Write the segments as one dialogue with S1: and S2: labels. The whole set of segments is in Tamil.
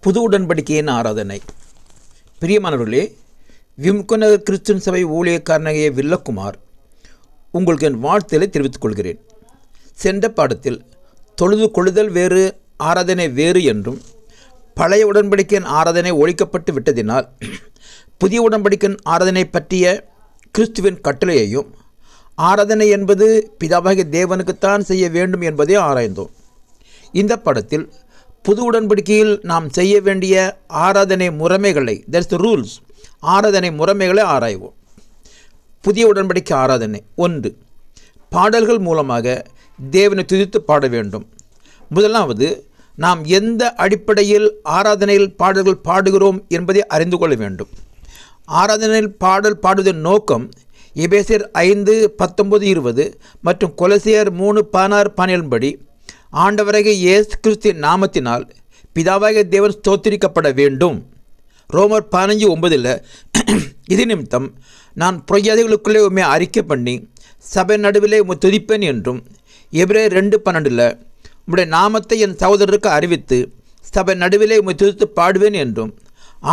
S1: புது உடன்படிக்கையின் ஆராதனை. பிரியமானவர்களே, விம்கொநகர் கிறிஸ்துவ சபை ஊழியக்காரனாகிய வில்லகுமார் உங்களுக்கு என் வாழ்த்துதலை தெரிவித்துக் கொள்கிறேன். சென்ற பாடத்தில் தொழுது கொள்ளுதல் வேறு, ஆராதனை வேறு என்றும், பழைய உடன்படிக்கையின் ஆராதனை ஒழிக்கப்பட்டு விட்டதினால் புதிய உடன்படிக்கையின் ஆராதனை பற்றிய கிறிஸ்துவின் கட்டளையையும், ஆராதனை என்பது பிதாவாகிய தேவனுக்குத்தான் செய்ய வேண்டும் என்பதை ஆராய்ந்தோம். இந்த பாடத்தில் புது உடன்படிக்கையில் நாம் செய்ய வேண்டிய ஆராதனை முறைமைகளை, தட்ஸ் த ரூல்ஸ், ஆராதனை முறைமைகளை ஆராய்வோம். புதிய உடன்படிக்கை ஆராதனை. 1. பாடல்கள் மூலமாக தேவனை துதித்து பாட வேண்டும். முதலாவது, நாம் எந்த அடிப்படையில் ஆராதனையில் பாடல்கள் பாடுகிறோம் என்பதை அறிந்து கொள்ள வேண்டும். ஆராதனையில் பாடல் பாடுவதன் நோக்கம் எபேசியர் 5:19-20 மற்றும் கொலோசியர் 3:16-17 படி ஆண்டவராகிய இயேசு கிறிஸ்துவின் நாமத்தினால் பிதாவாகிய தேவன் ஸ்தோத்திரிக்கப்பட வேண்டும். ரோமர் 15:9 இது நிமித்தம் நான் புறஜாதிகளுக்குள்ளே உண்மை அறிக்கை பண்ணி சபை நடுவிலே துதிப்பேன் என்றும், எபிரேயர் 2:12 உம்முடைய நாமத்தை என் சகோதரருக்கு அறிவித்து சபை நடுவிலே துதித்து பாடுவேன் என்றும்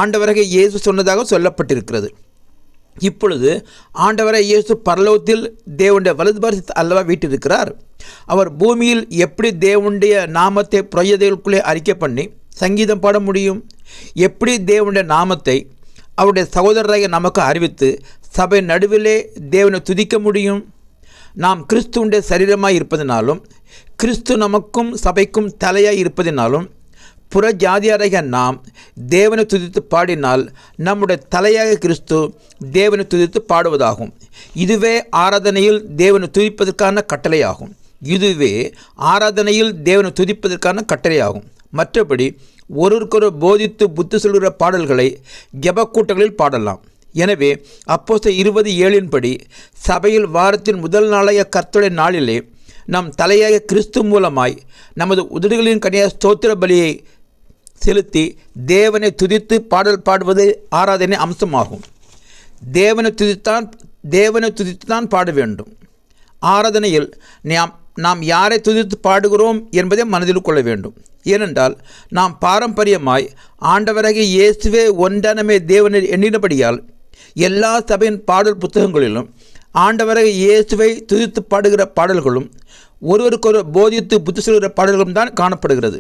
S1: ஆண்டவராகிய இயேசு சொன்னதாக சொல்லப்பட்டிருக்கிறது. இப்பொழுது ஆண்டவராகிய இயேசு பரலோகத்தில் தேவனுடைய வலது பாரசத்தில் அல்லவா வீட்டிருக்கிறார். அவர் பூமியில் எப்படி தேவனுடைய நாமத்தை புறஜாதிகளுக்குள்ளே அறிக்கை பண்ணி சங்கீதம் பாட முடியும்? எப்படி தேவனுடைய நாமத்தை அவருடைய சகோதரராக நமக்கு அறிவித்து சபை நடுவிலே தேவனை துதிக்க முடியும்? நாம் கிறிஸ்துவுடைய சரீரமாய் இருப்பதினாலும், கிறிஸ்து நமக்கும் சபைக்கும் தலையாய் இருப்பதினாலும், புற ஜாதியாராக நாம் தேவனை துதித்து பாடினால் நம்முடைய தலையாக கிறிஸ்து தேவனை துதித்து பாடுவதாகும். இதுவே ஆராதனையில் தேவனை துதிப்பதற்கான கட்டளையாகும். மற்றபடி ஒருவருக்கொரு போதித்து புத்தி சொல்கிற பாடல்களை ஜெபக்கூட்டங்களில் பாடலாம். எனவே அப்போஸ்தலர் 20:7 படி சபையில் வாரத்தின் முதல் நாளைய கர்த்தருடைய நாளிலே நம் தலையாக கிறிஸ்து மூலமாய் நமது உதடுகளின் கனியாக ஸ்தோத்திர பலியை செலுத்தி தேவனை துதித்து பாடல் பாடுவது ஆராதனை அம்சமாகும். தேவனை துதித்துத்தான் பாட வேண்டும். ஆராதனையில் நாம் யாரை துதித்து பாடுகிறோம் என்பதை மனதில் கொள்ள வேண்டும். ஏனென்றால் நாம் பாரம்பரியமாய் ஆண்டவராகிய இயேசுவே ஒன்றானமே தேவனை எண்ணினபடியால் எல்லா சபையின் பாடல் புத்தகங்களிலும் ஆண்டவராகிய இயேசுவை துதித்து பாடுகிற பாடல்களும் ஒருவருக்கொரு போதித்து புத்தி சொல்கிற பாடல்களும் தான் காணப்படுகிறது.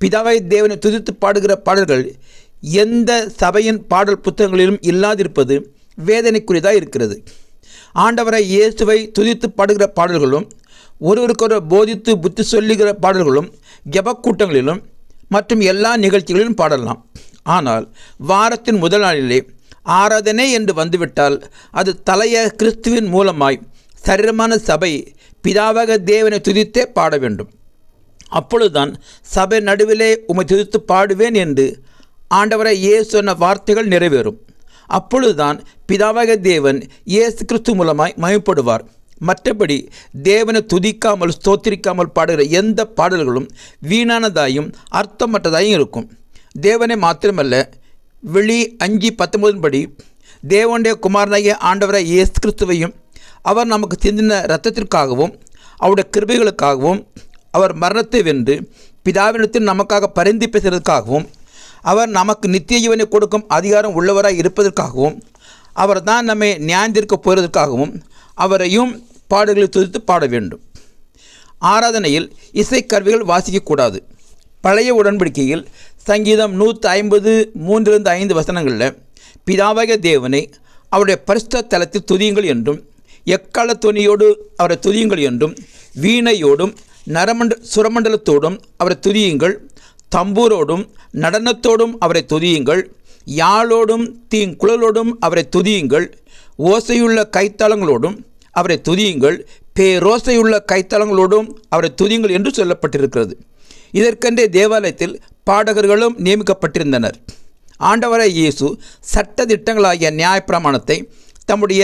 S1: பிதாவாய் தேவனை துதித்து பாடுகிற பாடல்கள் எந்த சபையின் பாடல் புத்தகங்களிலும் இல்லாதிருப்பது வேதனைக்குரியதாக இருக்கிறது. ஆண்டவராய் இயேசுவை துதித்து பாடுகிற பாடல்களும் ஒருவருக்கொரு போதித்து புத்தி சொல்லுகிற பாடல்களும் ஜெபக்கூட்டங்களிலும் மற்றும் எல்லா நிகழ்ச்சிகளிலும் பாடலாம். ஆனால் வாரத்தின் முதல் நாளிலே ஆராதனை என்று வந்துவிட்டால் அது தலையாக கிறிஸ்துவின் மூலமாய் சரீரமான சபை பிதாவாக தேவனை துதித்தே பாட வேண்டும். அப்பொழுதுதான் சபை நடுவிலே உம்மை துதித்து பாடுவேன் என்று ஆண்டவராய் இயேசு சொன்ன வார்த்தைகள் நிறைவேறும். அப்பொழுதுதான் பிதாவாக தேவன் இயேசு கிறிஸ்து மூலமாய் மகிமைப்படுவார். மற்றபடி தேவனை துதிக்காமல் ஸ்தோத்திரிக்காமல் பாடுகிற எந்த பாடல்களும் வீணானதாயும் அர்த்தமற்றதாயும் இருக்கும். தேவனை மாத்திரமல்ல, வெளி 5:19 படி தேவனுடைய குமாரனாகிய ஆண்டவராய் இயேசு கிறிஸ்துவையும் அவர் நமக்கு சிந்தின இரத்தத்திற்காகவும் அவருடைய கிருபைகளுக்காகவும், அவர் மரணத்தை வென்று பிதாவினிடத்தில் நமக்காக பரிந்து பேசுவதற்காகவும், அவர் நமக்கு நித்திய ஜீவனை கொடுக்கும் அதிகாரம் உள்ளவராய் இருப்பதற்காகவும், அவர் தான் நம்மை நியாயந்திருக்க போவதற்காகவும் அவரையும் பாடல்களை துதித்து பாட வேண்டும். ஆராதனையில் இசைக்கருவிகள் வாசிக்கக்கூடாது. பழைய உடன்படிக்கையில் சங்கீதம் 150:3-5 வசனங்களில் பிதாவாகிய தேவனை அவருடைய பரிசுத்த தலத்தில் துதியுங்கள் என்றும், எக்கால துணியோடு அவரை துதியுங்கள் என்றும், வீணையோடும் சுரமண்டலத்தோடும் அவரை துதியுங்கள், தம்பூரோடும் நடனத்தோடும் அவரை துதியுங்கள், யாழோடும் தீங்குழலோடும் அவரை துதியுங்கள், ஓசையுள்ள கைத்தளங்களோடும் அவரை துதியுங்கள், பேரோசையுள்ள கைத்தளங்களோடும் அவரை துதியுங்கள் என்று சொல்லப்பட்டிருக்கிறது. இதற்கென்றே தேவாலயத்தில் பாடகர்களும் நியமிக்கப்பட்டிருந்தனர். ஆண்டவராய் இயேசு சட்ட திட்டங்களாகிய நியாயப்பிரமாணத்தை தம்முடைய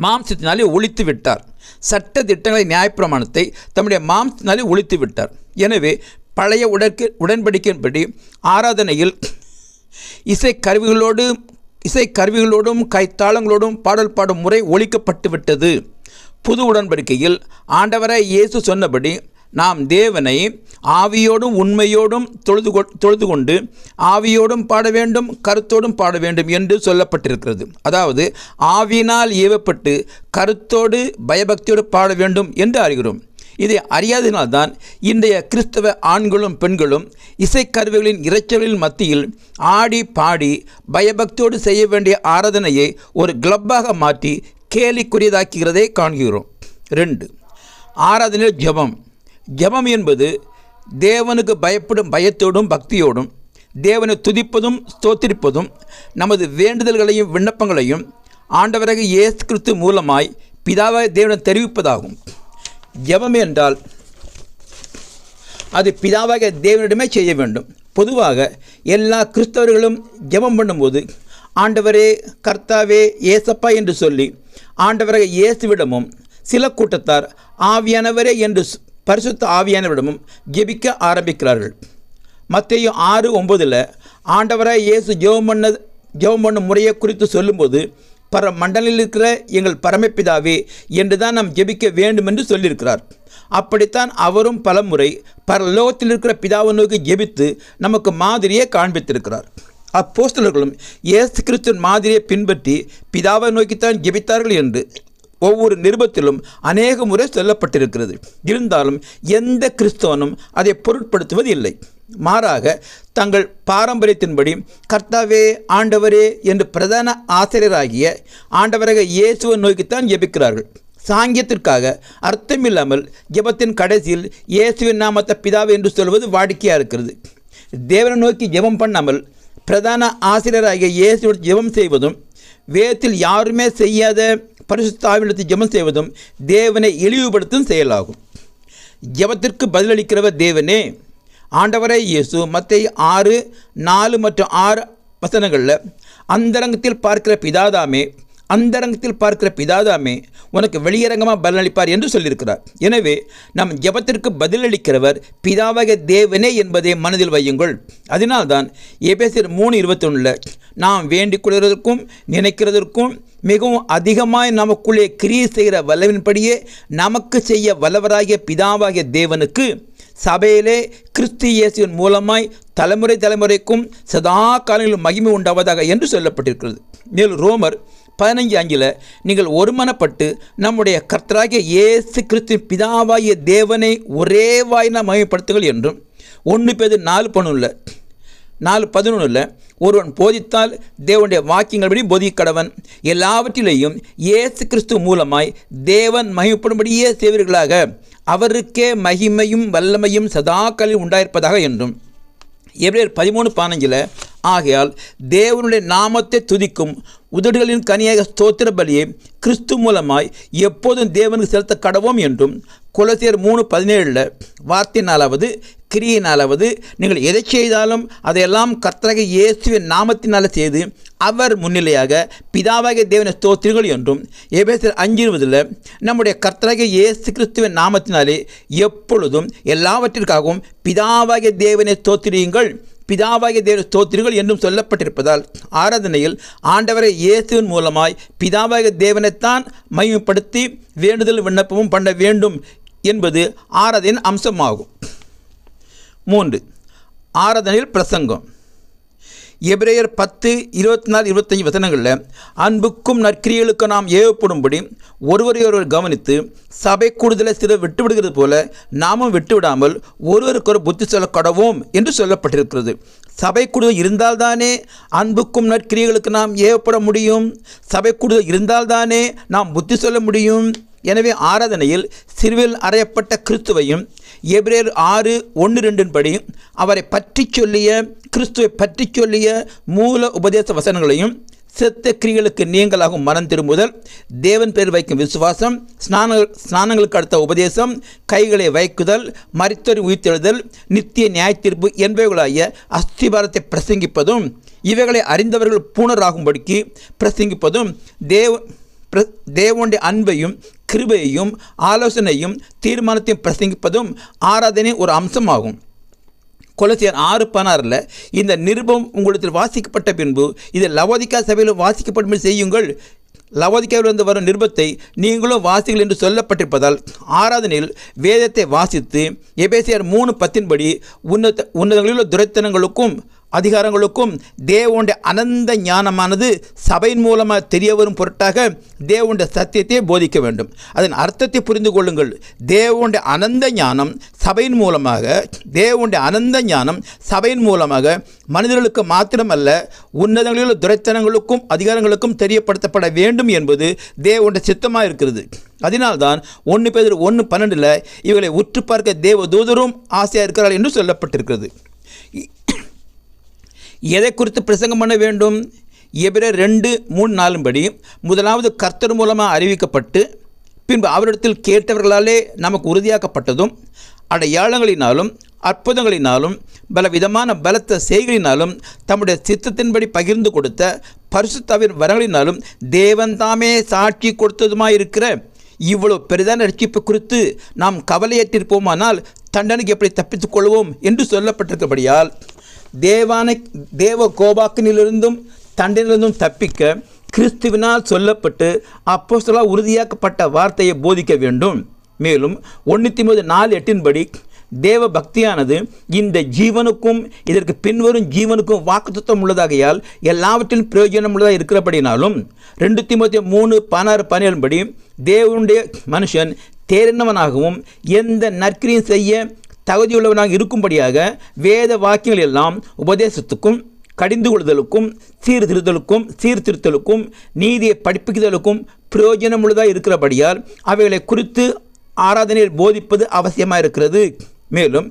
S1: மாம்சத்தினாலே ஒழித்து விட்டார். சட்ட திட்டங்களை நியாயப்பிரமாணத்தை தம்முடைய மாம்சத்தினாலே ஒழித்து விட்டார். எனவே பழைய உடன்படிக்கையின்படி ஆராதனையில் இசைக்கருவிகளோடும் கைத்தாளங்களோடும் பாடல் பாடும் முறை ஒழிக்கப்பட்டு விட்டது. புது உடன்படிக்கையில் ஆண்டவராய் இயேசு சொன்னபடி நாம் தேவனை ஆவியோடும் உண்மையோடும் தொழுது கொண்டு ஆவியோடும் பாட வேண்டும், கருத்தோடும் பாட வேண்டும் என்று சொல்லப்பட்டிருக்கிறது. அதாவது ஆவியினால் ஏவப்பட்டு கருத்தோடு பயபக்தியோடு பாட வேண்டும் என்று அறிகிறோம். இதை அறியாததினால்தான் இன்றைய கிறிஸ்தவ ஆண்களும் பெண்களும் இசைக்கருவிகளின் இரைச்சல்களின் மத்தியில் ஆடி பாடி பயபக்தியோடு செய்ய வேண்டிய ஆராதனையை ஒரு கிளப்பாக மாற்றி கேலிக்குரியதாக்குகிறதை காண்கிறோம். 2. ஆராதனையில் ஜெபம். ஜெபம் என்பது தேவனுக்கு பயப்படும் பயத்தோடும் பக்தியோடும் தேவனை துதிப்பதும் ஸ்தோத்திரிப்பதும் நமது வேண்டுதல்களையும் விண்ணப்பங்களையும் ஆண்டவராகிய இயேசு கிறிஸ்து மூலமாய் பிதாவாகிய தேவனை தெரிவிப்பதாகும். ஜெபம் என்றால் அது பிதாவாகிய தேவனிடமே செய்ய வேண்டும். பொதுவாக எல்லா கிறிஸ்தவர்களும் ஜெபம் பண்ணும்போது ஆண்டவரே, கர்த்தாவே, ஏசப்பா என்று சொல்லி ஆண்டவராகிய இயேசுவிடமும் சில கூட்டத்தார் ஆவியானவரே என்று பரிசுத்த ஆவியானவரிடமும் ஜெபிக்க ஆரம்பிக்கிறார்கள். மத்தேயு 6:9 ஆண்டவராகிய இயேசு ஜெபம் பண்ணும் முறையை குறித்து சொல்லும்போது மண்டலில் இருக்கிற எங்கள் பரமபிதாவே என்று தான் நாம் ஜெபிக்க வேண்டும் என்று சொல்லியிருக்கிறார். அப்படித்தான் அவரும் பலமுறை பரலோகத்தில் இருக்கிற பிதாவை நோக்கி ஜெபித்து நமக்கு மாதிரியை காண்பித்திருக்கிறார். அப்போஸ்தலர்களும் இயேசு கிறிஸ்துவின் மாதிரியை பின்பற்றி பிதாவை நோக்கித்தான் ஜெபித்தார்கள் என்று ஒவ்வொரு நிருபத்திலும் அநேக முறை சொல்லப்பட்டிருக்கிறது. இருந்தாலும் எந்த கிறிஸ்தவனும் அதை பொருட்படுத்துவது இல்லை. மாறாக தங்கள் பாரம்பரியத்தின்படி கர்த்தாவே, ஆண்டவரே என்று பிரதான ஆசிரியராகிய ஆண்டவராக இயேசுவை நோக்கித்தான் ஜெபிக்கிறார்கள். சாங்கியத்திற்காக அர்த்தமில்லாமல் ஜெபத்தின் கடைசியில் இயேசுவின் நாமத்தை பிதாவே என்று சொல்வது வாடிக்கையாக இருக்கிறது. தேவனை நோக்கி ஜெபம் பண்ணாமல் பிரதான ஆசிரியராகிய இயேசுவோடு ஜெபம் செய்வதும் வேதத்தில் யாருமே செய்யாத பரிசுத்த ஆவியிடத்தில் ஜெபம் செய்வதும் தேவனை இழிவுபடுத்தும் செயலாகும். ஜெபத்திற்கு பதிலளிக்கிறவர் தேவனே. ஆண்டவரே இயேசு மத்தேயு 6:4 மற்றும் 6 வசனங்களில் அந்தரங்கத்தில் பார்க்கிற பிதாதாமே உனக்கு வெளியரங்கமாக பதிலளிப்பார் என்று சொல்லியிருக்கிறார். எனவே நம் ஜெபத்திற்கு பதிலளிக்கிறவர் பிதாவாகிய தேவனே என்பதை மனதில் வையுங்கள். அதனால்தான் எபேசியர் 3:21 நாம் வேண்டிக் கொள்வதற்கும் நினைக்கிறதற்கும் மிகவும் அதிகமாய் நமக்குள்ளே கிரியை செய்கிற வல்லவின்படியே நமக்கு செய்ய வல்லவராகிய பிதாவாகிய தேவனுக்கு சபையிலே கிறிஸ்து இயேசுவின் மூலமாய் தலைமுறைக்கும் சதா காலங்களிலும் மகிமை உண்டாவதாக என்று சொல்லப்பட்டிருக்கிறது. மேலும் ரோமர் 15:5 நீங்கள் ஒருமனப்பட்டு நம்முடைய கர்த்தராகிய இயேசு கிறிஸ்துவின் பிதாவாகிய தேவனை ஒரே வாயினால் மகிமைப்படுத்துங்கள் என்றும் 1 பேதுரு 4:11 ஒருவன் போதித்தால் தேவனுடைய வாக்கியங்கள்படி போதிக்கடவன், எல்லாவற்றிலேயும் இயேசு கிறிஸ்து மூலமாய் தேவன் மகிமைப்படும்படியே செய்வீர்களாக, அவருக்கே மகிமையும் வல்லமையும் சதாக்களில் உண்டாயிருப்பதாக என்றும் எபிரேயர் 13:15 ஆகையால் தேவனுடைய நாமத்தை துதிக்கும் உதடுகளின் கனியாக ஸ்தோத்திர பலியை கிறிஸ்து மூலமாய் எப்போதும் தேவனுக்கு செலுத்த கடவோம் என்றும் கொலோசியர் 3:17 வார்த்தையினாலாவது கிரியினாலாவது நீங்கள் எதை செய்தாலும் அதையெல்லாம் கர்த்தராகிய இயேசுவின் நாமத்தினால செய்து அவர் முன்னிலையாக பிதாவாகிய தேவனை ஸ்தோத்திரங்கள் என்றும் எபேசியர் 5:20 நம்முடைய கர்த்தராகிய இயேசு கிறிஸ்துவின் நாமத்தினாலே எப்பொழுதும் எல்லாவற்றிற்காகவும் பிதாவாகிய தேவனை ஸ்தோத்திரியுங்கள், பிதாவாகிய தேவனை ஸ்தோத்திரங்கள் என்றும் சொல்லப்பட்டிருப்பதால் ஆராதனையில் ஆண்டவரை இயேசுவின் மூலமாய் பிதாவாகிய தேவனைத்தான் மகிமைப்படுத்தி வேண்டுதல் விண்ணப்பமும் பண்ண வேண்டும் என்பது ஆராதனையின் அம்சமாகும். 3. ஆராதனையில் பிரசங்கம். எபிரேயர் 10:24-25 வசனங்களில் அன்புக்கும் நற்கிரியலுக்கும் நாம் ஏவப்படும்படி ஒருவரையொருவர் கவனித்து சபை கூடுதலை சிலர் விட்டுவிடுகிறது போல நாமும் விட்டுவிடாமல் ஒருவருக்கொரு புத்தி சொல்ல கடவோம் என்று சொல்லப்பட்டிருக்கிறது. சபை கூடுதல் இருந்தால்தானே அன்புக்கும் நற்கிரியலுக்கு நாம் ஏவப்பட முடியும். சபை கூடுதல் இருந்தால்தானே நாம் புத்தி சொல்ல முடியும். எனவே ஆராதனையில் சிலுவையில் அறையப்பட்ட கிறிஸ்துவையும் எபிரேயர் 6:1-2 படி அவரை பற்றி சொல்லிய கிறிஸ்துவை பற்றி சொல்லிய மூல உபதேச வசனங்களையும் செத்த கிரிகளுக்கு நீங்களாகும் மனம் திரும்புதல், தேவன் பேர் வைக்கும் விசுவாசம், ஸ்நானங்களுக்கு அடுத்த உபதேசம், கைகளை வைக்குதல், மரித்தோர் உயிர்த்தெழுதல், நித்திய நியாயத்தீர்ப்பு என்பவைகளாகிய அஸ்திபாரத்தை பிரசங்கிப்பதும் இவைகளை அறிந்தவர்கள் பூணராகும்படிக்கு பிரசங்கிப்பதும் தேவனுடைய அன்பையும் கிருபையையும் ஆலோசனையும் தீர்மானத்தையும் பிரசங்கிப்பதும் ஆராதனை ஒரு அம்சமாகும். கொலோசியர் 6:16 இந்த நிருபம் உங்களிடத்தில் வாசிக்கப்பட்ட பின்பு இது லவோதிக்கா சபையில் வாசிக்கப்படும் செய்யுங்கள். லவோதிக்கேயிலிருந்து வரும் நிருபத்தை நீங்களும் வாசிகள் என்று சொல்லப்பட்டிருப்பதால் ஆராதனையில் வேதத்தை வாசித்து எபேசியர் 3:10 உன்னதங்களிலுள்ள துரைத்தனங்களுக்கும் அதிகாரங்களுக்கும் தேவனுடைய அனந்த ஞானமானது சபையின் மூலமாக தெரிய வரும் பொருட்டாக தேவனுடைய சத்தியத்தை போதிக்க வேண்டும். அதன் அர்த்தத்தை புரிந்து கொள்ளுங்கள். தேவனுடைய அனந்த ஞானம் சபையின் மூலமாக மனிதர்களுக்கு மாத்திரமல்ல உன்னதங்களிலுள்ள துரைத்தனங்களுக்கும் அதிகாரங்களுக்கும் தெரியப்படுத்தப்பட வேண்டும் என்பது தேவனுடைய சித்தமாக இருக்கிறது. அதனால்தான் 1 பேதுரு 1:12 இவர்களை உற்று பார்க்க தேவ தூதரும் ஆசையாக இருக்கிறார்கள் என்று சொல்லப்பட்டிருக்கிறது. எதை குறித்து பிரசங்கம் பண்ண வேண்டும்? எபிரேயர் 2:3-4 படி முதலாவது கர்த்தர் மூலமாக அறிவிக்கப்பட்டு பின்பு அவரிடத்தில் கேட்டவர்களாலே நமக்கு உறுதியாக்கப்பட்டதும் அடையாளங்களினாலும் அற்புதங்களினாலும் பலவிதமான பலத்த செய்களினாலும் தம்முடைய சித்தத்தின்படி பகிர்ந்து கொடுத்த பரிசுத்தாவின் வரங்களினாலும் தேவன் தாமே சாட்சி கொடுத்ததுமாயிருக்கிற இவ்வளவு பெரிதான ரட்சிப்பு குறித்து நாம் கவலையற்றிருப்போமானால் தண்டனைக்கு எப்படி தப்பித்துக் கொள்வோம் என்று சொல்லப்பட்டிருக்கிறபடியால் தேவ கோபாக்கினிலிருந்தும் தண்டனையிலிருந்தும் தப்பிக்க கிறிஸ்துவினால் சொல்லப்பட்டு அப்போஸ்தலரால் உறுதியாக்கப்பட்ட வார்த்தையை போதிக்க வேண்டும். மேலும் 1 தீமோத்தேயு 4:8 தேவ பக்தியானது இந்த ஜீவனுக்கும் இதற்கு பின்வரும் ஜீவனுக்கும் வாக்குத்தத்தம் உள்ளதாகையால் எல்லாவற்றிலும் பிரயோஜனம் உள்ளதாக இருக்கிறபடினாலும் 2 தீமோத்தேயு 3:16-17 தேவனுடைய மனுஷன் தேறினவனாகவும் எந்த நற்கிரியும் செய்ய தகுதியுள்ளவனாக இருக்கும்படியாக வேத வாக்கியங்கள் எல்லாம் உபதேசத்துக்கும் கடிந்து கொள்ளுதலுக்கும் சீர்திருத்தலுக்கும் நீதியை படிப்பிக்குதலுக்கும் பிரயோஜனம் உள்ளதாக இருக்கிறபடியால் அவைகளை குறித்து ஆராதனையில் போதிப்பது அவசியமாக இருக்கிறது. மேலும்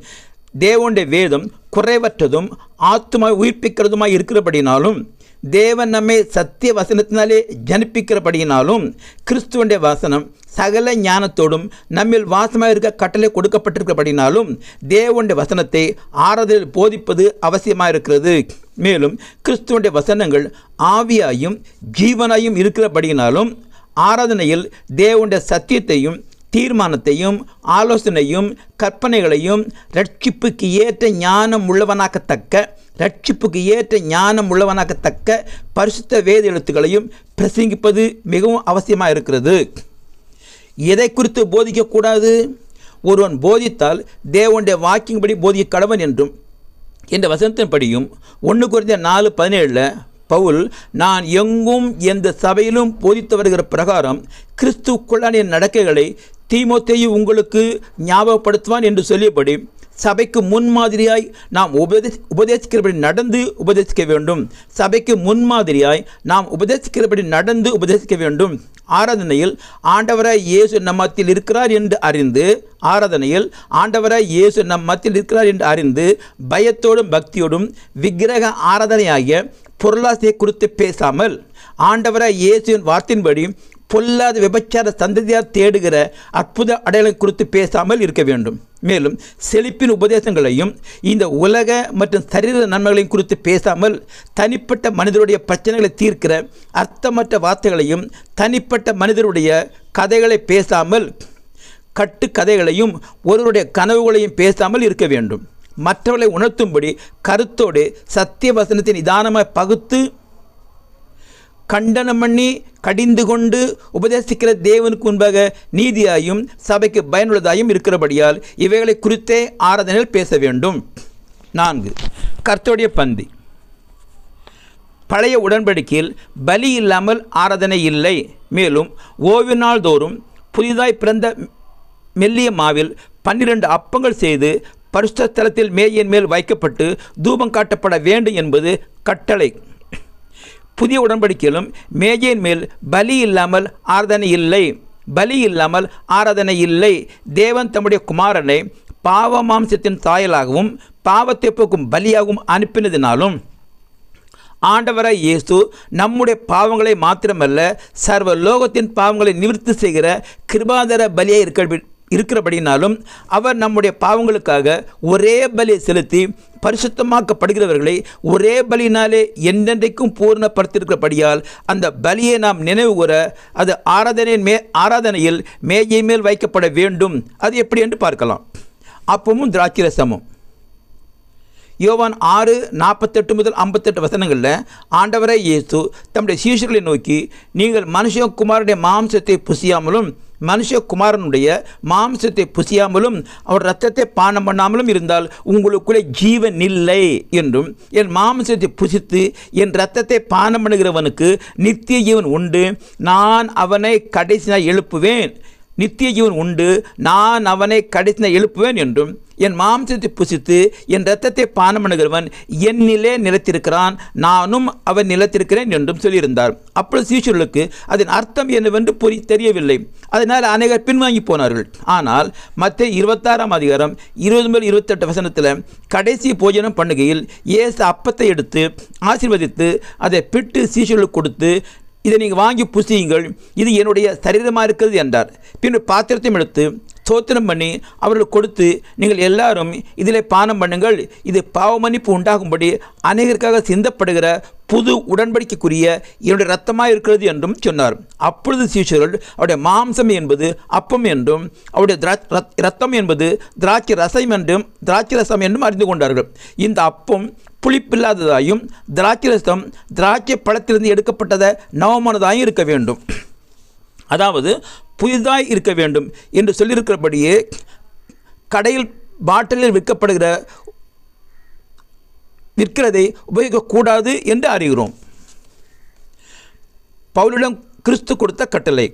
S1: தேவனுடைய வேதம் குறைவற்றதும் ஆத்துமாவை உயிர்ப்பிக்கிறதுமாய் இருக்கிறபடினாலும் தேவன் நம்மை சத்திய வசனத்தினாலே ஜனிப்பிக்கிறபடியினாலும் கிறிஸ்துவனுடைய வசனம் சகல ஞானத்தோடும் நம்மில் வாசமாக இருக்க கட்டளை கொடுக்கப்பட்டிருக்கிறபடினாலும் தேவனுடைய வசனத்தை ஆராதனையில் போதிப்பது அவசியமாக இருக்கிறது. மேலும் கிறிஸ்துவனுடைய வசனங்கள் ஆவியாயும் ஜீவனாயும் இருக்கிறபடியினாலும் ஆராதனையில் தேவனுடைய சத்தியத்தையும் தீர்மானத்தையும் ஆலோசனையும் கற்பனைகளையும் ரட்சிப்புக்கு ஏற்ற ஞானம் உள்ளவனாக்கத்தக்க பரிசுத்த வேத எழுத்துக்களையும் பிரசங்கிப்பது மிகவும் அவசியமாக இருக்கிறது. எதை குறித்து போதிக்கக்கூடாது? ஒருவன் போதித்தால் தேவனுடைய வாக்கின்படி போதிக்க கடவன் என்றும் என்ற வசனத்தின்படியும் 1 கொரிந்தியர் 4:17 பவுல் நான் எங்கும் எந்த சபையிலும் போதித்து வருகிற பிரகாரம் கிறிஸ்துவுக்குள்ளான நடக்கைகளை தீமோத்தேயு உங்களுக்கு ஞாபகப்படுத்துவான் என்று சொல்லியபடி சபைக்கு முன்மாதிரியாய் நாம் உபதேசிக்கிறபடி நடந்து உபதேசிக்க வேண்டும். ஆராதனையில் ஆண்டவராய் இயேசு நம் மத்தியில் இருக்கிறார் என்று அறிந்து பயத்தோடும் பக்தியோடும் விக்கிரக ஆராதனையாகிய பொருளாசையை குறித்து பேசாமல் ஆண்டவராய் இயேசுவின் வார்த்தையின்படி பொல்லாத விபச்சார சந்ததியார் தேடுகிற அற்புத அடையாளம் குறித்து பேசாமல் இருக்க வேண்டும். மேலும் செழிப்பின் உபதேசங்களையும் இந்த உலக மற்றும் சரீர நன்மைகளையும் குறித்து பேசாமல் தனிப்பட்ட மனிதருடைய பிரச்சனைகளை தீர்க்கிற அர்த்தமற்ற வார்த்தைகளையும் தனிப்பட்ட மனிதருடைய கதைகளை பேசாமல் கட்டுக்கதைகளையும் ஒருவருடைய கனவுகளையும் பேசாமல் இருக்க வேண்டும். மற்றவர்களை உணர்த்தும்படி கருத்தோடு சத்திய வசனத்தின் நிதானமாக பகுத்து கண்டனம் பண்ணி கடிந்து கொண்டு உபதேசிக்கிற தேவனுக்கு முன்பாக நீதியாயும் சபைக்கு பயனுள்ளதாயும் இருக்கிறபடியால் இவைகளை குறித்தே ஆராதனையில் பேச வேண்டும். 4. கர்த்தருடைய பந்தி. பழைய உடன்படிக்கையில் பலி இல்லாமல் ஆராதனை இல்லை. மேலும் ஓய்வு நாள் தோறும் புதிதாய் பிறந்த மெல்லிய மாவில் 12 அப்பங்கள் செய்து பரிசுத்த ஸ்தலத்தில் மேஜையின் மேல் வைக்கப்பட்டு தூபம் காட்டப்பட வேண்டும் என்பது கட்டளை. புதிய உடன்படிக்கையிலும் மேஜையின் மேல் பலி இல்லாமல் ஆராதனை இல்லை. தேவன் தம்முடைய குமாரனை பாவ மாம்சத்தின் சாயலாகவும் பாவத்தை போக்கும் பலியாகவும் அனுப்பினதினாலும் ஆண்டவராய் இயேசு நம்முடைய பாவங்களை மாத்திரமல்ல சர்வ லோகத்தின் பாவங்களை நிவர்த்தி செய்கிற கிருபாதர பலியை இருக்கிறபடினாலும் அவர் நம்முடைய பாவங்களுக்காக ஒரே பலியை செலுத்தி பரிசுத்தமாக்கப்படுகிறவர்களை ஒரே பலியினாலே என்றென்றைக்கும் பூர்ணப்படுத்தியிருக்கிறபடியால் அந்த பலியை நாம் நினைவு கூற அது ஆராதனையில் மேஜை மேல் வைக்கப்பட வேண்டும். அது எப்படி என்று பார்க்கலாம். அப்பமும் திராட்சை ரசமும். யோவான் 6:48 முதல் 58 வசனங்களில் ஆண்டவரை இயேசு தம்முடைய சீஷர்களை நோக்கி, நீங்கள் மனுஷகுமாரனுடைய மாம்சத்தை புசியாமலும் மனுஷகுமாரனுடைய மாம்சத்தை புசியாமலும் அவர் இரத்தத்தை பானம் பண்ணாமலும் இருந்தால் உங்களுக்குள்ளே ஜீவன் இல்லை என்றும், என் மாம்சத்தை புசித்து என் இரத்தத்தை பானம் பண்ணுகிறவனுக்கு நித்திய ஜீவன் உண்டு, நான் அவனை கடைசியாக எழுப்புவேன். நித்திய ஜீவன் உண்டு, நான் அவனை கடைசியாக எழுப்புவேன் என்றும், என் மாம்சத்தை புசித்து என் இரத்தத்தை பானம் பண்ணுகிறவன் என்னிலே நிலைத்திருக்கிறான், நானும் அவன் நிலைத்திருக்கிறேன் என்றும் சொல்லியிருந்தார். அப்பொழுது சீஷர்களுக்கு அதன் அர்த்தம் என்னவென்று தெரியவில்லை. அதனால் அநேகர் பின்வாங்கி போனார்கள். ஆனால் மத்தேயு 26 20-28 வசனத்தில் கடைசி போஜனம் பண்ணுகையில் இயேசு அப்பத்தை எடுத்து ஆசீர்வதித்து அதை பிட்டு சீஷர்களுக்கு கொடுத்து, இதை நீங்கள் வாங்கி புசியுங்கள், இது என்னுடைய சரீரமாக இருக்கிறது என்றார். பின்னர் பாத்திரத்தையும் எடுத்து ஸ்தோத்திரம் பண்ணி அவர்களுக்கு கொடுத்து, நீங்கள் எல்லாரும் இதில் பானம் பண்ணுங்கள், இது பாவமன்னிப்பு உண்டாகும்படி அநேகருக்காக சிந்தப்படுகிற புது உடன்படிக்கைக்குரிய என்னுடைய இரத்தமாக இருக்கிறது என்றும் சொன்னார். அப்பொழுது சீஷர்கள் அவருடைய மாம்சம் என்பது அப்பம் என்றும் அவருடைய இரத்தம் என்பது திராட்சை ரசம் என்றும் அறிந்து கொண்டார்கள். இந்த அப்பம் புளிப்பில்லாததாயும் திராட்சை ரசம் திராட்சை பழத்திலிருந்து எடுக்கப்பட்டதை நவமானதாயும் இருக்க வேண்டும், அதாவது புதிதாய் இருக்க வேண்டும் என்று சொல்லியிருக்கிறபடியே கடையில் பாட்டிலில் விற்கிறதை உபயோகிக்கக்கூடாது என்று அறிகிறோம். பவுலிடம் கிறிஸ்து கொடுத்த கட்டளை.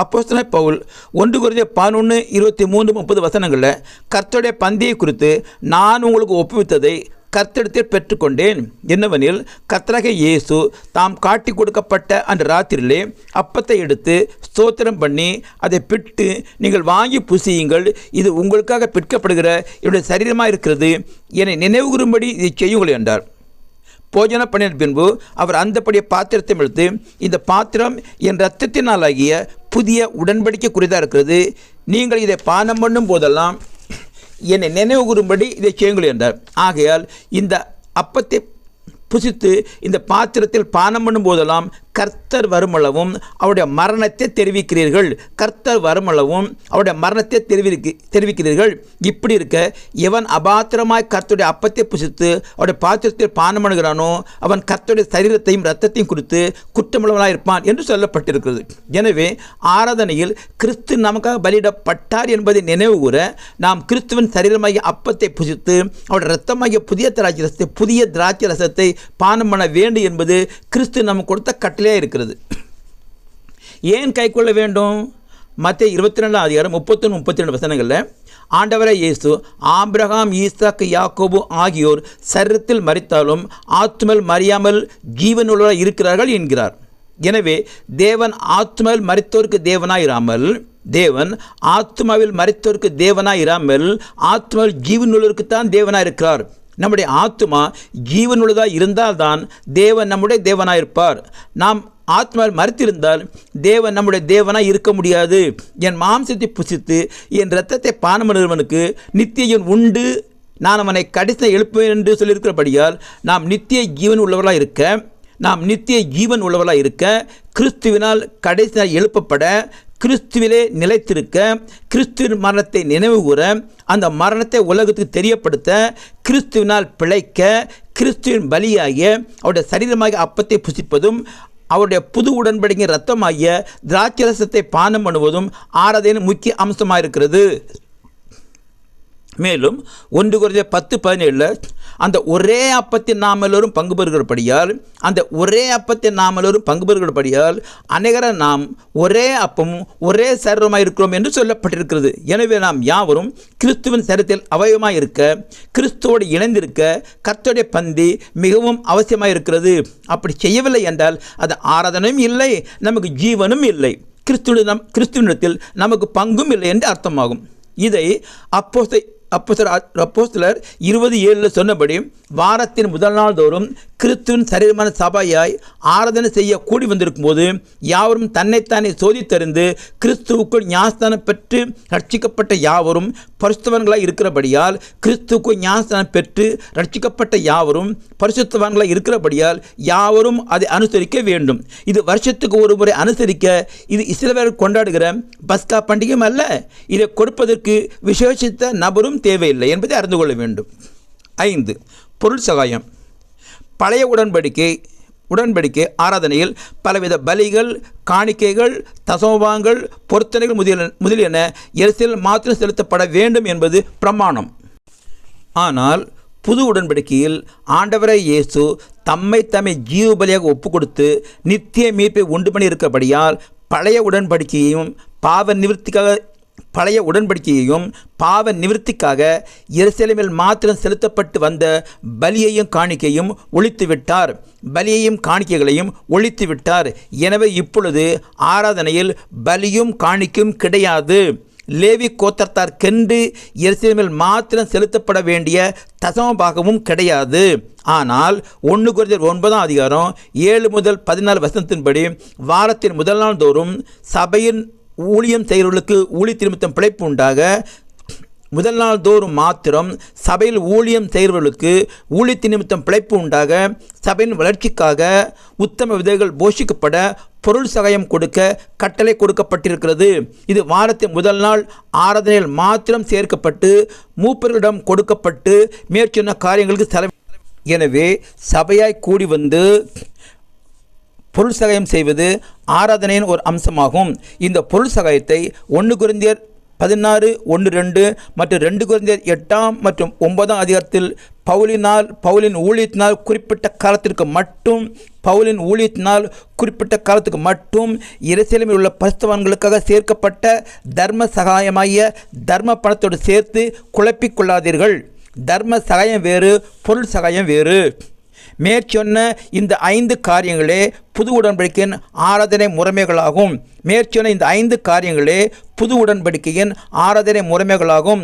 S1: அப்போஸ்தலனாகிய பவுல் 1 கொரிந்தியர் 11:23-30 வசனங்களில் கர்த்தருடைய பந்தியை குறித்து நான் உங்களுக்கு ஒப்புவித்ததை கர்த்தரிடத்தில் பெற்றுக்கொண்டேன். என்னவெனில், கர்த்தராகிய இயேசு தாம் காட்டி கொடுக்கப்பட்ட அந்த ராத்திரியிலே அப்பத்தை எடுத்து ஸ்தோத்திரம் பண்ணி அதை பிட்டு, நீங்கள் வாங்கி புசியுங்கள், இது உங்களுக்காக பிற்கப்படுகிற என்னுடைய சரீரமாக இருக்கிறது, என்னை நினைவுகூரும்படி இதை செய்யுங்கள் என்றார். போஜன பண்ணின பின்பு அவர் அந்தபடிய பாத்திரத்தை எடுத்து, இந்த பாத்திரம் என் இரத்தத்தினாலாகிய புதிய உடன்படிக்கை குறித்தாக இருக்கிறது, நீங்கள் இதை பானம் பண்ணும் போதெல்லாம் என்னை நினைவு கூறும்படி இதை செய்யுங்கள் என்றார். ஆகையால் இந்த அப்பத்தை புசித்து இந்த பாத்திரத்தில் பானம் பண்ணும் போதெல்லாம் கர்த்தர் வருமளவும் அவருடைய மரணத்தை தெரிவிக்கிறீர்கள். கர்த்தர் வருமளவும் அவருடைய மரணத்தை தெரிவிக்கிறீர்கள். இப்படி இருக்க, எவன் அபாத்திரமாய் கர்த்தருடைய அப்பத்தை புசித்து அவருடைய பாத்திரத்தில் பானம் பண்ணுகிறானோ அவன் கர்த்தருடைய சரீரத்தையும் இரத்தத்தையும் குறித்து குற்றமுள்ளவனாக இருப்பான் என்று சொல்லப்பட்டிருக்கிறது. எனவே ஆராதனையில் கிறிஸ்து நமக்காக பலியிடப்பட்டார் என்பதை நினைவு கூற நாம் கிறிஸ்துவின் சரீரமாகிய அப்பத்தை புசித்து அவருடைய இரத்தமாகிய புதிய திராட்சை ரசத்தை பானம் பண்ண வேண்டும் என்பது கிறிஸ்து நமக்கு கொடுத்த கட்டளை இருக்கிறது. ஏன் கை கொள்ள வேண்டும்? மத்தேயு 22:31-32 வசனங்களில் ஆண்டவரை இயேசு, ஆபிரகாம், ஈசாக்கு, யாக்கோபு ஆகியோர் சரீரத்தில் மரித்தாலும் ஆத்துமேல் மறியாமல் ஜீவனுள்ளவராய் இருக்கிறார்கள் என்கிறார். எனவே தேவன் ஆத்துமாவில் மரித்தோருக்கு தேவனாயிராமல், தேவன் ஆத்மாவில் மரித்தோருக்கு தேவனாயிராமல் ஆத்மாவில் ஜீவனுள்ளவருக்குத்தான் தேவனாயிருக்கிறார். நம்முடைய ஆத்மா ஜீவனுள்ளதாக இருந்தால்தான் தேவன் நம்முடைய தேவனாக இருப்பார். நாம் ஆத்மாவில் மறித்திருந்தால் தேவன் நம்முடைய தேவனாக இருக்க முடியாது. என் மாம்சத்தை புசித்து என் இரத்தத்தை பானம் பண்ணுகிறவனுக்கு நித்திய ஜீவன் உண்டு, நான் அவனை கடைசியாக எழுப்புவேன் என்று சொல்லியிருக்கிறபடியால் நாம் நித்திய ஜீவன் உள்ளவர்களாக இருக்க கிறிஸ்துவினால் கடைசியாக எழுப்பப்பட, கிறிஸ்துவிலே நிலைத்திருக்க, கிறிஸ்துவின் மரணத்தை நினைவு கூற, அந்த மரணத்தை உலகத்துக்கு தெரியப்படுத்த, கிறிஸ்துவினால் பிழைக்க, கிறிஸ்துவின் பலியாகிய அவருடைய சரீரமாகிய அப்பத்தை புசிப்பதும் அவருடைய புது உடன்படிக்கை இரத்தமாகிய திராட்சை ரசத்தை பானம் பண்ணுவதும் ஆராதனையின் முக்கிய அம்சமாக இருக்கிறது. மேலும் 1 கொரிந்தியர் 10:17 அந்த ஒரே அப்பத்தில் நாம் எல்லோரும் பங்கு பெறுகிறபடியால் அநேகர நாம் ஒரே அப்பமும் ஒரே சரீரமாக இருக்கிறோம் என்று சொல்லப்பட்டிருக்கிறது. எனவே நாம் யாவரும் கிறிஸ்துவின் சரீரத்தில் அவயவமாக இருக்க, கிறிஸ்துவோடு இணைந்திருக்க கர்த்தருடைய பந்தி மிகவும் அவசியமாக இருக்கிறது. அப்படி செய்யவில்லை என்றால் அது ஆராதனையும் இல்லை, நமக்கு ஜீவனும் இல்லை, கிறிஸ்துவனிடத்தில் நமக்கு பங்கும் இல்லை என்று அர்த்தமாகும். இதை அப்போஸ்தலர் 20:7 சொன்னபடி வாரத்தின் முதல் நாள் தோறும் கிறிஸ்துவின் சரீரமான சபையாய் ஆராதனை செய்ய கூடி வந்திருக்கும் போது யாவரும் தன்னைத்தானே சோதித்தறிந்து கிறிஸ்துவுக்குள் ஞானஸ்தானம் பெற்று ரட்சிக்கப்பட்ட யாவரும் பரிசுத்தவான்களாய் இருக்கிறபடியால், கிறிஸ்துவுக்குள் ஞானஸ்தானம் பெற்று ரட்சிக்கப்பட்ட யாவரும் பரிசுத்தவான்களாய் இருக்கிறபடியால் யாவரும் அதை அனுசரிக்க வேண்டும். இது வருஷத்துக்கு ஒரு முறை அனுசரிக்க, இது இஸ்ரவேலர் கொண்டாடுகிற பஸ்கா பண்டிகையும் அல்ல. இதை கொடுப்பதற்கு விசேஷித்த நபரும் தேவையில்லை என்பதை அறிந்து கொள்ள வேண்டும். 5. பொருள் சகாயம். பழைய உடன்படிக்கை ஆராதனையில் பலவித பலிகள், காணிக்கைகள், தசமபாகங்கள், பொருத்தனைகள் முதலியன எருசலேமில் மாத்திரம் செலுத்தப்பட வேண்டும் என்பது பிரமாணம். ஆனால் புது உடன்படிக்கையில் ஆண்டவராய் இயேசு தம்மை ஜீவ பலியாக ஒப்பு கொடுத்து நித்திய மீட்பை உண்டு பண்ணி இருக்கபடியால் பழைய உடன்படிக்கையையும் பாவ நிவர்த்திக்காக எருசலேமில் மாத்திரம் செலுத்தப்பட்டு வந்த பலியையும் காணிக்கையும் ஒழித்துவிட்டார். பலியையும் காணிக்கைகளையும் ஒழித்துவிட்டார். எனவே இப்பொழுது ஆராதனையில் பலியும் காணிக்கையும் கிடையாது. லேவி கோத்திரத்தார்க்கென்று எருசலேமில் மாத்திரம் செலுத்தப்பட வேண்டிய தசமபாகமும் கிடையாது. ஆனால் 1 கொரிந்தியர் 9 7 முதல் 14 வசனத்தின்படி வாரத்தின் முதல் நாள் தோறும் சபையின் ஊழியம் செய்கிறவர்களுக்கு ஊழிய நிமித்தம் பிழைப்பு உண்டாக, முதல் நாள் தோறும் மாத்திரம் சபையில் ஊழியம் செய்கிறவர்களுக்கு ஊழிய நிமித்தம் பிழைப்பு உண்டாக, சபையின் வளர்ச்சிக்காக உத்தம விதைகள் போஷிக்கப்பட பொருள் சகாயம் கொடுக்க கட்டளை கொடுக்கப்பட்டிருக்கிறது. இது வாரத்தின் முதல் நாள் ஆராதனையில் மாத்திரம் சேர்க்கப்பட்டு மூப்பர்களிடம் கொடுக்கப்பட்டு மேற்சொன்ன காரியங்களுக்கு செலவு. எனவே சபையாய் கூடி வந்து பொருள் சகாயம் செய்வது ஆராதனையின் ஒரு அம்சமாகும். இந்த பொருள் சகாயத்தை 1 கொரிந்தியர் 16, 1-2 மற்றும் 2 கொரிந்தியர் 8 மற்றும் 9 பவுலின் ஊழியத்தினால் குறிப்பிட்ட காலத்துக்கு மட்டும் எருசலேமில் உள்ள பரிசுத்தவான்களுக்காக சேர்க்கப்பட்ட தர்ம சகாயமாகிய தர்ம பணத்தோடு சேர்த்து குழப்பிக் கொள்ளாதீர்கள். தர்ம சகாயம் வேறு, பொருள் சகாயம் வேறு. மேற்சொன்ன இந்த 5 காரியங்களே புது உடன்படிக்கையின் ஆராதனை முறைமைகளாகும். மேற்சொன்ன இந்த 5 காரியங்களே புது உடன்படிக்கையின் ஆராதனை முறைமைகளாகும்.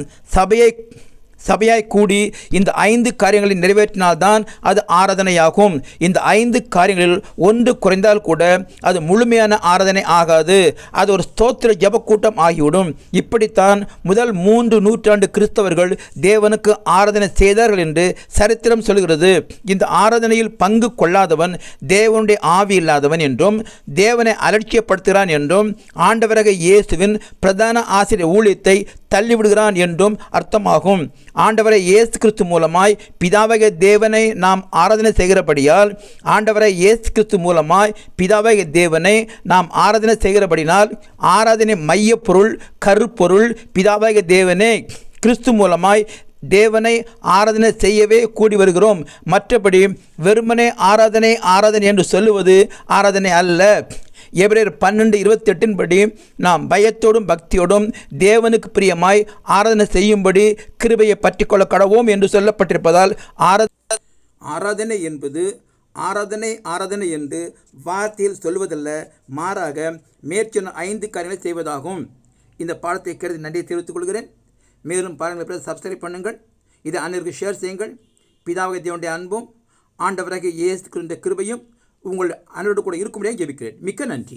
S1: சபையாய் கூடி இந்த 5 காரியங்களை நிறைவேற்றினால்தான் அது ஆராதனையாகும். இந்த 5 காரியங்களில் ஒன்று குறைந்தால் கூட அது முழுமையான ஆராதனை ஆகாது. அது ஒரு ஸ்தோத்திர ஜபக்கூட்டம் ஆகிவிடும். இப்படித்தான் முதல் 3 நூற்றாண்டு கிறிஸ்தவர்கள் தேவனுக்கு ஆராதனை செய்தார்கள் என்று சரித்திரம் சொல்கிறது. இந்த ஆராதனையில் பங்கு கொள்ளாதவன் தேவனுடைய ஆவி இல்லாதவன் என்றும், தேவனை அலட்சியப்படுத்துகிறான் என்றும், ஆண்டவராகிய இயேசுவின் பிரதான ஆசிரியர் ஊழியத்தை தள்ளிவிடுகிறான் என்றும் அர்த்தமாகும். ஆண்டவரை இயேசு கிறிஸ்து மூலமாய் பிதாவாகிய தேவனை நாம் ஆராதனை செய்கிறபடியால் ஆராதனை மைய பொருள், கருப்பொருள் பிதாவாகிய தேவனே. கிறிஸ்து மூலமாய் தேவனை ஆராதனை செய்யவே கூடி வருகிறோம். மற்றபடி வெறுமனே ஆராதனை என்று சொல்லுவது ஆராதனை அல்ல. எபிரேயர் 12:28 படி நாம் பயத்தோடும் பக்தியோடும் தேவனுக்கு பிரியமாய் ஆராதனை செய்யும்படி கிருபையை பற்றி கொள்ள கடவோம் என்று சொல்லப்பட்டிருப்பதால் ஆராதனை என்பது ஆராதனை என்று வார்த்தையில் சொல்வதல்ல, மாறாக மேற்சொன்ன 5 காரியங்களை செய்வதாகும். இந்த பாடத்தை கேட்டு நன்றியை தெரிவித்துக் கொள்கிறேன். மேலும் பாடங்களை சப்ஸ்கிரைப் பண்ணுங்கள். இதை அனைவருக்கு ஷேர் செய்யுங்கள். பிதாவாகிய தேவனுடைய அன்பும் ஆண்டவராகிய இயேசு கிறிஸ்துவின் கிருபையும் உங்கள் அனைவரோடு கூட இருக்கும்படியாக ஜெபிக்கிறேன். மிக்க நன்றி.